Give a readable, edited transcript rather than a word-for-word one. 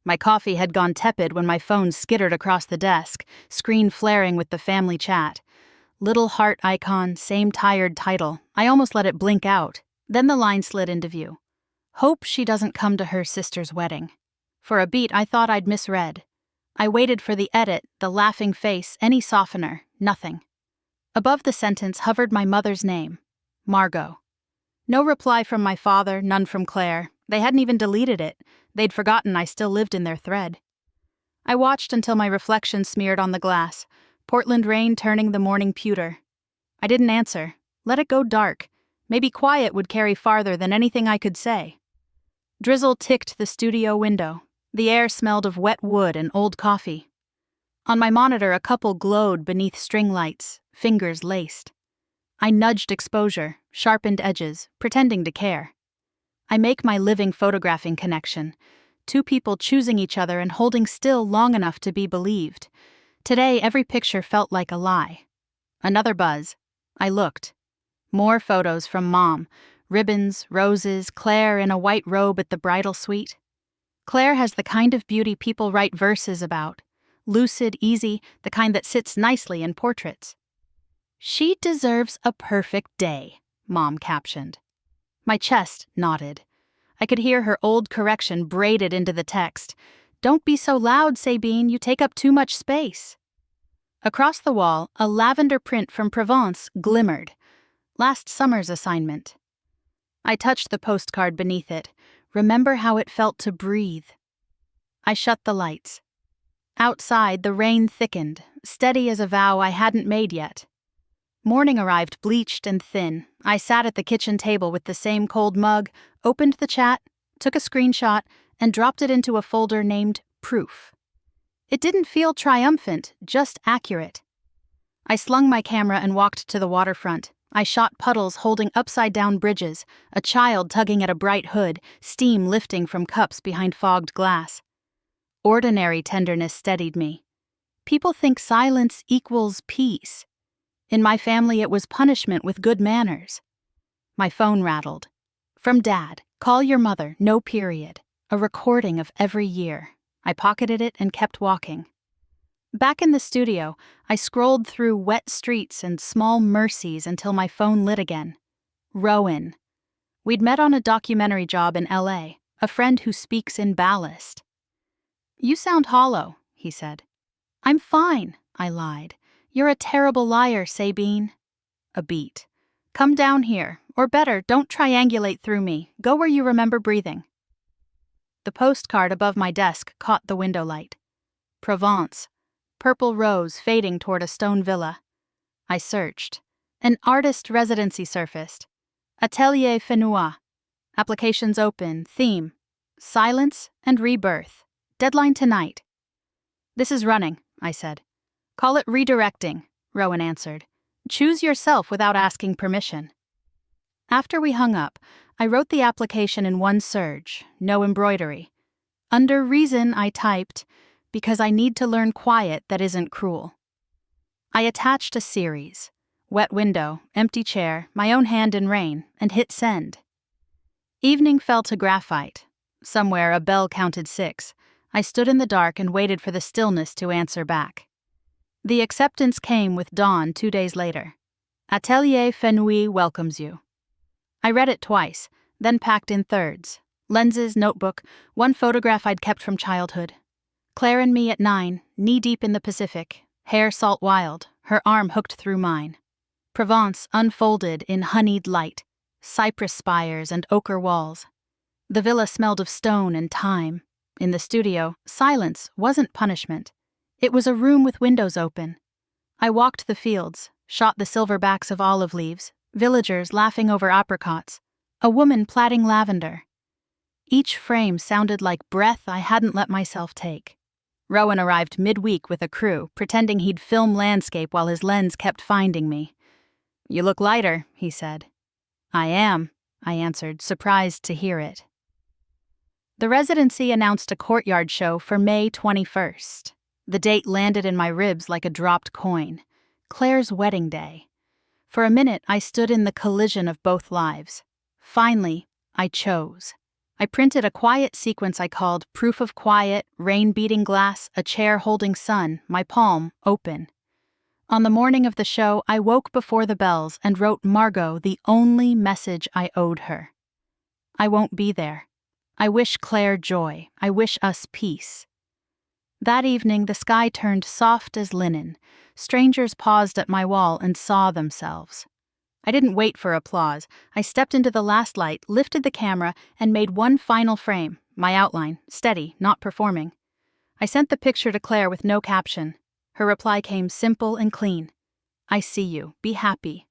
My coffee had gone tepid when my phone skittered across the desk, screen flaring with the family chat. Little heart icon, same tired title. I almost let it blink out. Then the line slid into view. Hope she doesn't come to her sister's wedding. For a beat, I thought I'd misread. I waited for the edit, the laughing face, any softener, nothing. Above the sentence hovered my mother's name, Margot. No reply from my father, none from Claire. They hadn't even deleted it. They'd forgotten I still lived in their thread. I watched until my reflection smeared on the glass, Portland rain turning the morning pewter. I didn't answer. Let it go dark. Maybe quiet would carry farther than anything I could say. Drizzle ticked the studio window. The air smelled of wet wood and old coffee. On my monitor, a couple glowed beneath string lights, fingers laced. I nudged exposure, sharpened edges, pretending to care. I make my living photographing connection. Two people choosing each other and holding still long enough to be believed. Today, every picture felt like a lie. Another buzz. I looked. More photos from Mom. Ribbons, roses, Claire in a white robe at the bridal suite. Claire has the kind of beauty people write verses about. Lucid, easy, the kind that sits nicely in portraits. She deserves a perfect day, Mom captioned. My chest nodded. I could hear her old correction braided into the text. Don't be so loud, Sabine, you take up too much space. Across the wall, a lavender print from Provence glimmered. Last summer's assignment. I touched the postcard beneath it. Remember how it felt to breathe. I shut the lights. Outside, the rain thickened, steady as a vow I hadn't made yet. Morning arrived bleached and thin. I sat at the kitchen table with the same cold mug, opened the chat, took a screenshot, and dropped it into a folder named Proof. It didn't feel triumphant, just accurate. I slung my camera and walked to the waterfront. I shot puddles holding upside-down bridges, a child tugging at a bright hood, steam lifting from cups behind fogged glass. Ordinary tenderness steadied me. People think silence equals peace. In my family, it was punishment with good manners. My phone rattled. From Dad, call your mother, no period. A recording of every year. I pocketed it and kept walking. Back in the studio, I scrolled through wet streets and small mercies until my phone lit again. Rowan. We'd met on a documentary job in LA, a friend who speaks in ballast. You sound hollow, he said. I'm fine, I lied. You're a terrible liar, Sabine. A beat. Come down here, or better, don't triangulate through me. Go where you remember breathing. The postcard above my desk caught the window light. Provence. Purple rose fading toward a stone villa. I searched. An artist residency surfaced. Atelier Fenouil. Applications open. Theme. Silence and rebirth. Deadline tonight. This is running, I said. Call it redirecting, Rowan answered. Choose yourself without asking permission. After we hung up, I wrote the application in one surge, no embroidery. Under reason, I typed, because I need to learn quiet that isn't cruel. I attached a series, wet window, empty chair, my own hand in rain, and hit send. Evening fell to graphite. Somewhere a bell counted 6. I stood in the dark and waited for the stillness to answer back. The acceptance came with dawn 2 days later. Atelier Fenouil welcomes you. I read it twice, then packed in thirds. Lenses, notebook, one photograph I'd kept from childhood. Claire and me at 9, knee-deep in the Pacific, hair salt wild, her arm hooked through mine. Provence unfolded in honeyed light, cypress spires and ochre walls. The villa smelled of stone and time. In the studio, silence wasn't punishment. It was a room with windows open. I walked the fields, shot the silver backs of olive leaves, villagers laughing over apricots, a woman plaiting lavender. Each frame sounded like breath I hadn't let myself take. Rowan arrived midweek with a crew, pretending he'd film landscape while his lens kept finding me. You look lighter, he said. I am, I answered, surprised to hear it. The residency announced a courtyard show for May 21st. The date landed in my ribs like a dropped coin. Claire's wedding day. For a minute, I stood in the collision of both lives. Finally, I chose. I printed a quiet sequence I called Proof of Quiet, Rain Beating Glass, a Chair Holding Sun, my palm open. On the morning of the show, I woke before the bells and wrote Margot the only message I owed her. I won't be there. I wish Claire joy. I wish us peace. That evening, the sky turned soft as linen. Strangers paused at my wall and saw themselves. I didn't wait for applause. I stepped into the last light, lifted the camera, and made one final frame, my outline, steady, not performing. I sent the picture to Claire with no caption. Her reply came simple and clean. I see you. Be happy.